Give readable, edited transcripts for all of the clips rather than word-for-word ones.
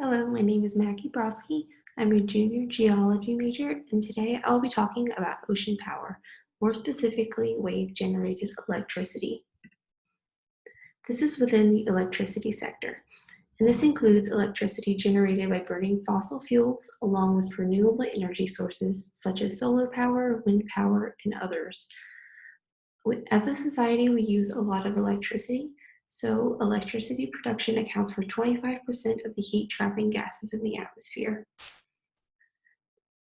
Hello, my name is Maggie Broski. I'm a junior geology major, and today I'll be talking about ocean power, more specifically wave-generated electricity. This is within the electricity sector, and this includes electricity generated by burning fossil fuels along with renewable energy sources such as solar power, wind power, and others. As a society, we use a lot of electricity, so electricity production accounts for 25% of the heat-trapping gases in the atmosphere.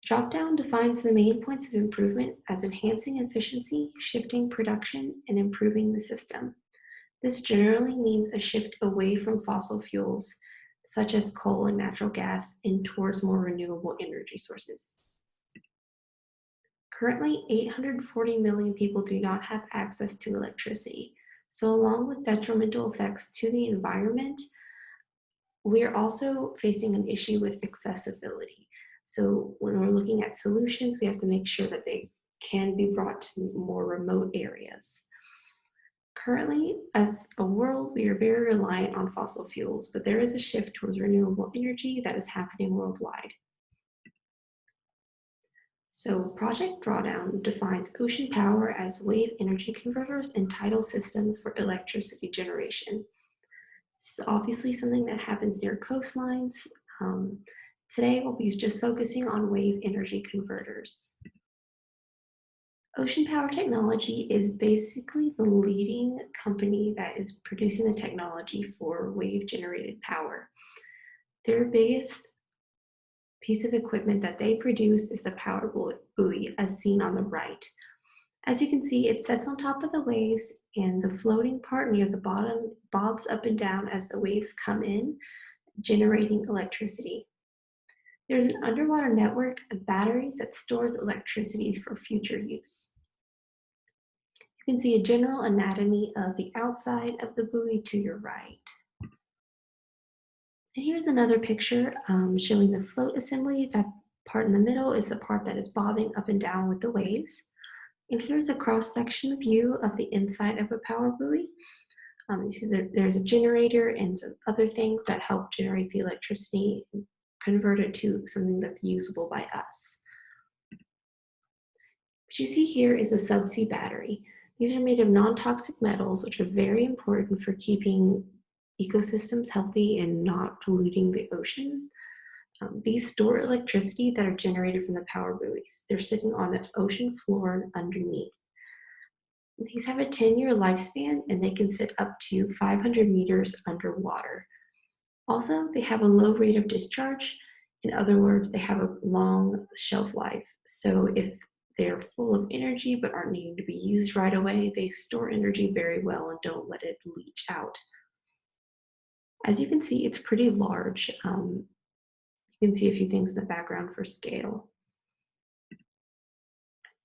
Dropdown defines the main points of improvement as enhancing efficiency, shifting production, and improving the system. This generally means a shift away from fossil fuels, such as coal and natural gas, and towards more renewable energy sources. Currently, 840 million people do not have access to electricity. So along with detrimental effects to the environment, we are also facing an issue with accessibility. So when we're looking at solutions, we have to make sure that they can be brought to more remote areas. Currently, as a world, we are very reliant on fossil fuels, but there is a shift towards renewable energy that is happening worldwide. So Project Drawdown defines ocean power as wave energy converters and tidal systems for electricity generation. This is obviously something that happens near coastlines. Um, Today, we'll be just focusing on wave energy converters. Ocean Power Technology is basically the leading company that is producing the technology for wave-generated power. Their biggest piece of equipment that they produce is the power buoy, as seen on the right. As you can see, it sits on top of the waves, and the floating part near the bottom bobs up and down as the waves come in, generating electricity. There's an underwater network of batteries that stores electricity for future use. You can see a general anatomy of the outside of the buoy to your right. And here's another picture showing the float assembly. That part in the middle is the part that is bobbing up and down with the waves. And here's a cross-section view of the inside of a power buoy. You see there's a generator and some other things that help generate the electricity and convert it to something that's usable by us. What you see here is a subsea battery. These are made of non-toxic metals, which are very important for keeping ecosystems healthy and not polluting the ocean. These store electricity that are generated from the power buoys. They're sitting on the ocean floor underneath. These have a 10-year lifespan, and they can sit up to 500 meters underwater. Also, they have a low rate of discharge. In other words, they have a long shelf life. So if they're full of energy but aren't needing to be used right away, they store energy very well and don't let it leach out. As you can see, it's pretty large. You can see a few things in the background for scale.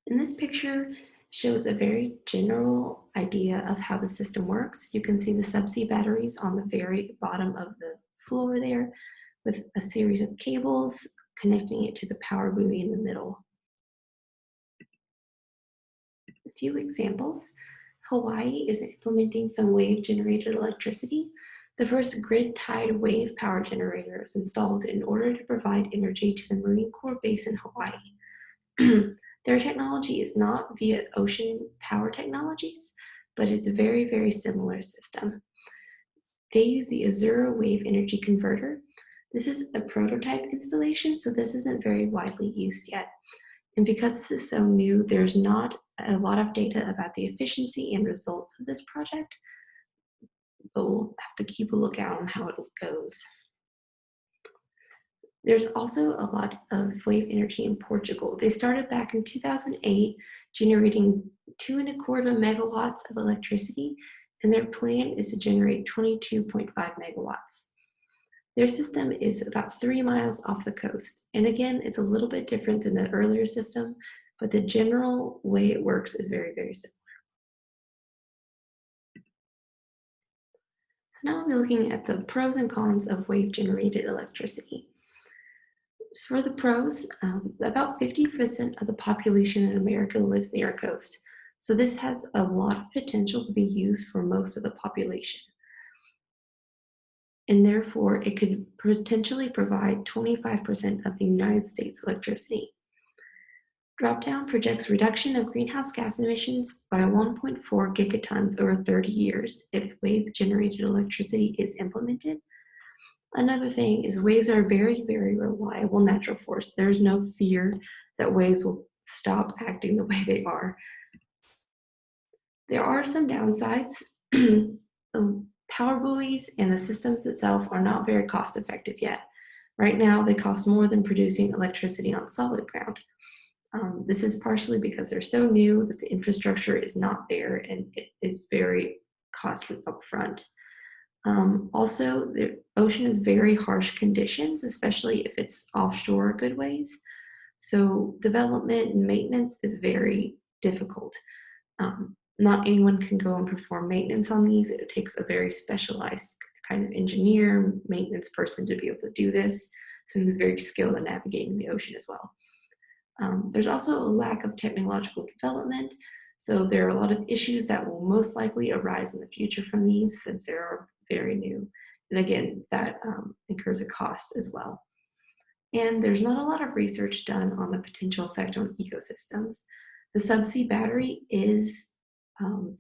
And this picture shows a very general idea of how the system works. You can see the subsea batteries on the very bottom of the floor there with a series of cables connecting it to the power buoy in the middle. A few examples. Hawaii is implementing some wave-generated electricity. The first grid-tied wave power generator is installed in order to provide energy to the Marine Corps base in Hawaii. Their technology is not via ocean power technologies, but it's a very, very similar system. They use the Azura Wave Energy Converter. This is a prototype installation, so this isn't very widely used yet. And because this is so new, there's not a lot of data about the efficiency and results of this project, but we'll have to keep a lookout on how it goes. There's also a lot of wave energy in Portugal. They started back in 2008, generating 2.25 megawatts of electricity, and their plan is to generate 22.5 megawatts. Their system is about 3 miles off the coast. And again, it's a little bit different than the earlier system, but the general way it works is very, very similar. So now we'll be looking at the pros and cons of wave-generated electricity. For the pros, about 50% of the population in America lives near a coast. So this has a lot of potential to be used for most of the population. and therefore it could potentially provide 25% of the United States electricity. Dropdown projects reduction of greenhouse gas emissions by 1.4 gigatons over 30 years if wave-generated electricity is implemented. Another thing is waves are a very, very reliable natural force. There's no fear that waves will stop acting the way they are. There are some downsides. The power buoys and the systems itself are not very cost effective yet. Right now, they cost more than producing electricity on solid ground. This is partially because they're so new that the infrastructure is not there and it is very costly upfront. Also, the ocean is very harsh conditions, especially if it's offshore good ways. So development and maintenance is very difficult. Not anyone can go and perform maintenance on these. It takes a very specialized kind of engineer, maintenance person to be able to do this, someone who's very skilled in navigating the ocean as well. There's also a lack of technological development, so there are a lot of issues that will most likely arise in the future from these since they are very new. And again, that incurs a cost as well. And there's not a lot of research done on the potential effect on ecosystems. The subsea battery is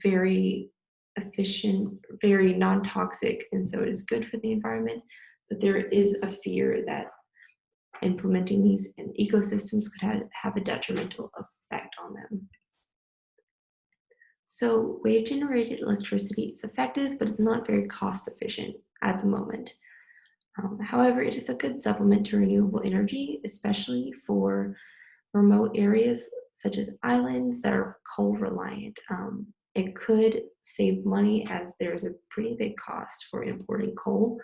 very efficient, very non-toxic, and so it is good for the environment, but there is a fear that implementing these in ecosystems could have a detrimental effect on them. So wave-generated electricity is effective, but it's not very cost efficient at the moment. However, it is a good supplement to renewable energy, especially for remote areas such as islands that are coal reliant. It could save money as there's a pretty big cost for importing coal,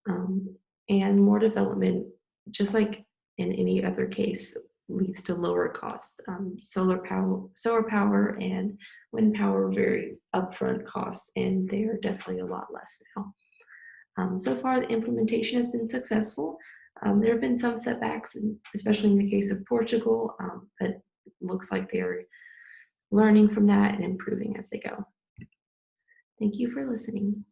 and more development, just like in any other case, leads to lower costs. Solar power and wind power are very upfront costs, and they are definitely a lot less now. So far, the implementation has been successful. There have been some setbacks, especially in the case of Portugal, but it looks like they're learning from that and improving as they go. Thank you for listening.